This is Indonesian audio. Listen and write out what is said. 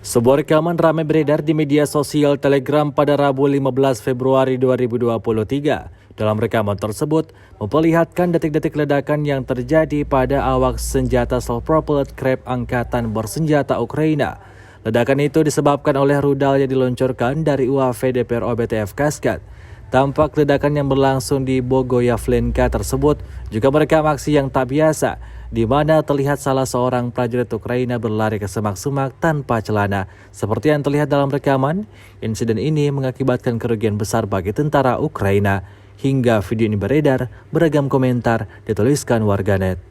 Sebuah rekaman ramai beredar di media sosial Telegram pada Rabu 15 Februari 2023. Dalam rekaman tersebut, memperlihatkan detik-detik ledakan yang terjadi pada awak senjata self-propelled Krab Angkatan Bersenjata Ukraina. Ledakan itu disebabkan oleh rudal yang diluncurkan dari UAV DPRO BTF Kaskad. Tampak ledakan yang berlangsung di Bogoyavlenka tersebut juga merekam aksi yang tak biasa, di mana terlihat salah seorang prajurit Ukraina berlari ke semak-semak tanpa celana. Seperti yang terlihat dalam rekaman, insiden ini mengakibatkan kerugian besar bagi tentara Ukraina. Hingga video ini beredar, beragam komentar dituliskan warganet.